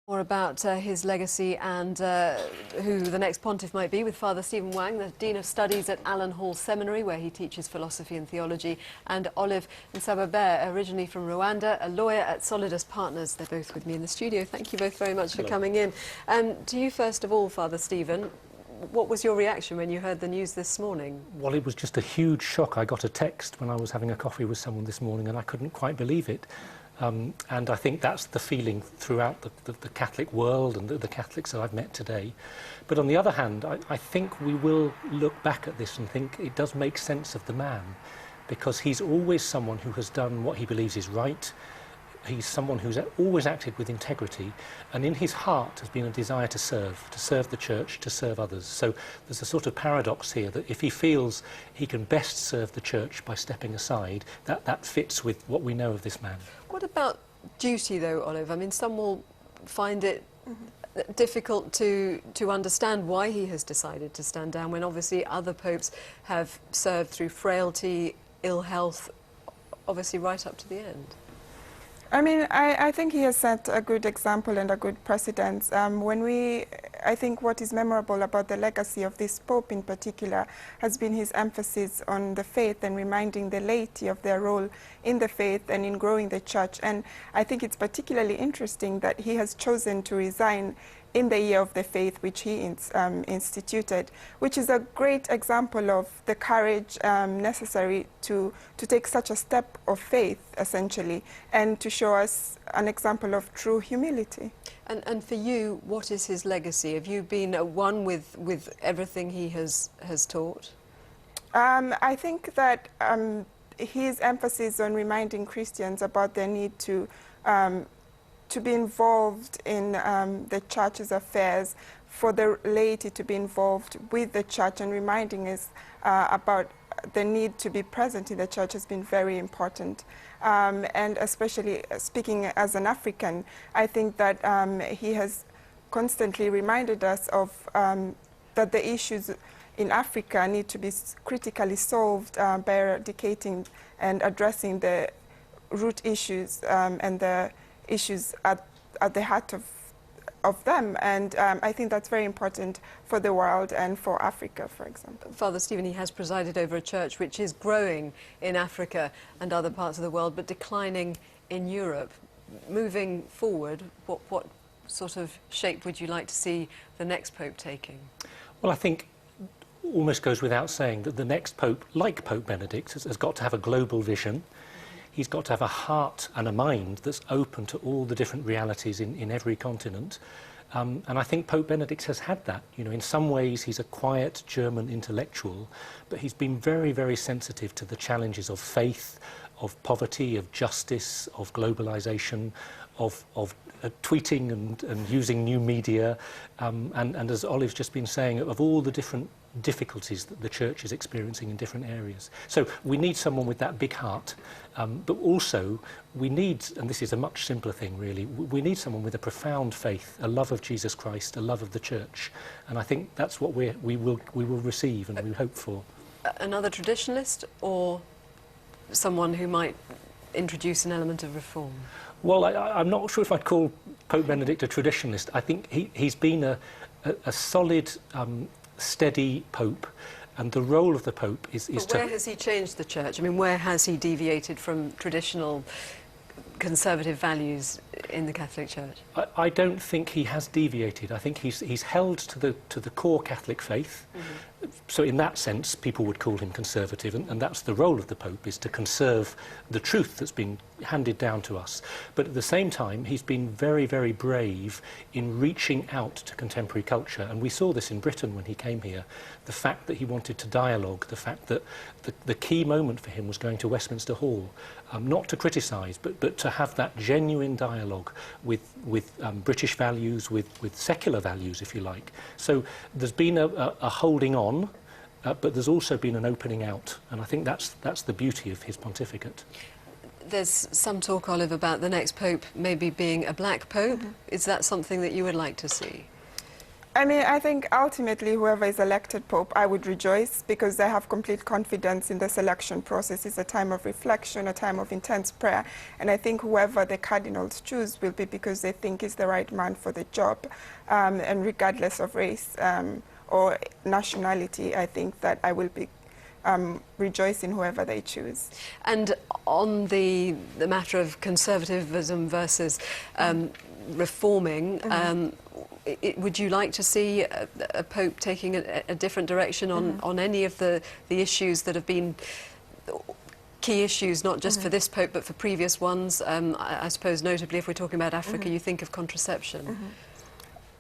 More about his legacy and who the next pontiff might be with Father Stephen Wang, the Dean of Studies at Allen Hall Seminary, where he teaches philosophy and theology, and Olive Nsababera, originally from Rwanda, a lawyer at Solidus Partners. They're both with me in the studio. Thank you both very much for coming in. To you, first of all, Father Stephen, what was your reaction when you heard the news this morning? Well, it was just a huge shock. I got a text when I was having a coffee with someone this morning and I couldn't quite believe it. And I think that's the feeling throughout the Catholic world and the Catholics that I've met today. But on the other hand, I think we will look back at this and think it does make sense of the man, because he's always someone who has done what he believes is right. He's someone who's always acted with integrity, and in his heart has been a desire to serve the church, to serve others. So there's a sort of paradox here that if he feels he can best serve the church by stepping aside, that fits with what we know of this man. What about duty, though, Olive? I mean, some will find it difficult to understand why he has decided to stand down, when obviously other popes have served through frailty, ill health, obviously right up to the end. I mean, I think he has set a good example and a good precedent. I think what is memorable about the legacy of this Pope in particular has been his emphasis on the faith and reminding the laity of their role in the faith and in growing the church. And I think it's particularly interesting that he has chosen to resign in the year of the faith which he instituted, which is a great example of the courage necessary to take such a step of faith, essentially, and to show us an example of true humility. And for you, what is his legacy? Have you been at one with everything he has taught? I think that his emphasis on reminding Christians about their need to be involved in the church's affairs, for the laity to be involved with the church, and reminding us about the need to be present in the church has been very important. And especially speaking as an African, I think that he has constantly reminded us of that the issues in Africa need to be critically solved by eradicating and addressing the root issues and the issues at the heart of them, and I think that's very important for the world and for Africa, for example. Father Stephen, he has presided over a church which is growing in Africa and other parts of the world, but declining in Europe. Moving forward, what sort of shape would you like to see the next Pope taking? Well, I think almost goes without saying that the next Pope, like Pope Benedict, has got to have a global vision. He's got to have a heart and a mind that's open to all the different realities in every continent. And I think Pope Benedict has had that. You know, in some ways he's a quiet German intellectual, but he's been very, very sensitive to the challenges of faith, of poverty, of justice, of globalization, of tweeting and using new media. And as Olive's just been saying, of all the different difficulties that the church is experiencing in different areas. So we need someone with that big heart, but also we need, and this is a much simpler thing really, we need someone with a profound faith, a love of Jesus Christ, a love of the church, and I think that's what we will receive and we hope for. Another traditionalist, or someone who might introduce an element of reform? Well, I'm not sure if I'd call Pope Benedict a traditionalist. I think he's been a solid, steady Pope, and the role of the Pope is but where has he changed the church? I mean, where has he deviated from traditional conservative values in the Catholic Church? I don't think he has deviated. I think he's held to the core Catholic faith. Mm-hmm. So in that sense, people would call him conservative, and that's the role of the Pope, is to conserve the truth that's been handed down to us. But at the same time, he's been very, very brave in reaching out to contemporary culture, and we saw this in Britain when he came here. The fact that he wanted to dialogue, the fact that the key moment for him was going to Westminster Hall, not to criticise, but to have that genuine dialogue with British values, with secular values, if you like. So there's been a holding on, but there's also been an opening out, and I think that's the beauty of his pontificate. There's some talk, Olive, about the next Pope maybe being a black Pope. Mm-hmm. Is that something that you would like to see? I mean, I think ultimately whoever is elected Pope, I would rejoice because I have complete confidence in the selection process. It's a time of reflection, a time of intense prayer. And I think whoever the cardinals choose will be because they think is the right man for the job. And regardless of race or nationality, I think that I will be rejoice in whoever they choose. And on the matter of conservatism versus reforming, would you like to see a Pope taking a different direction on any of the issues that have been key issues, not just for this Pope, but for previous ones? I suppose notably, if we're talking about Africa, you think of contraception.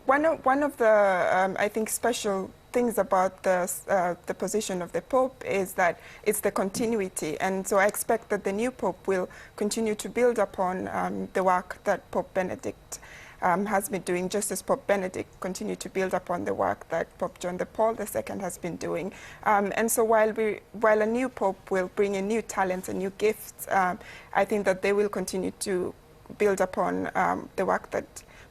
One of the, I think, special things about the position of the Pope is that it's the continuity. And so I expect that the new Pope will continue to build upon the work that Pope Benedict has been doing, just as Pope Benedict continued to build upon the work that Pope John Paul II has been doing. And so while a new Pope will bring in new talents and new gifts, I think that they will continue to build upon the work that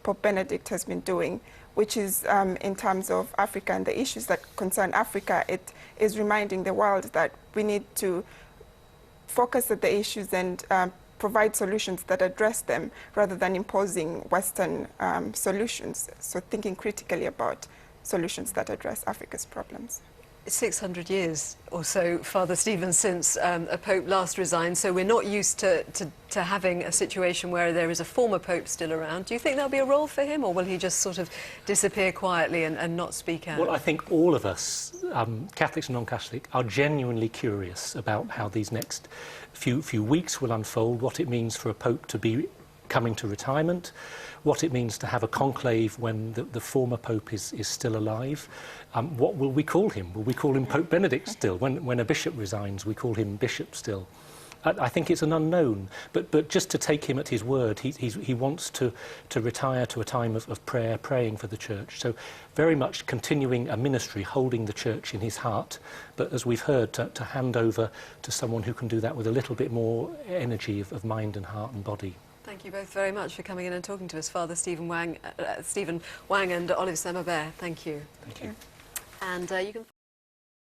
Pope Benedict has been doing, which is in terms of Africa and the issues that concern Africa. It is reminding the world that we need to focus at the issues and provide solutions that address them rather than imposing Western solutions. So thinking critically about solutions that address Africa's problems. 600 years or so, Father Stephen, since a Pope last resigned, so we're not used to having a situation where there is a former Pope still around. Do you think there'll be a role for him, or will he just sort of disappear quietly and not speak out? Well, I think all of us, Catholics and non-Catholic, are genuinely curious about how these next few weeks will unfold, what it means for a Pope to be coming to retirement, what it means to have a conclave when the former Pope is still alive. What will we call him? Will we call him Pope Benedict still? When a bishop resigns, we call him bishop still. I think it's an unknown, but just to take him at his word, he wants to retire to a time of prayer, praying for the Church. So very much continuing a ministry, holding the Church in his heart, but as we've heard, to hand over to someone who can do that with a little bit more energy of mind and heart and body. Thank you both very much for coming in and talking to us, Father Stephen Wang and Olive Nsababera. Thank you. Thank you. And you can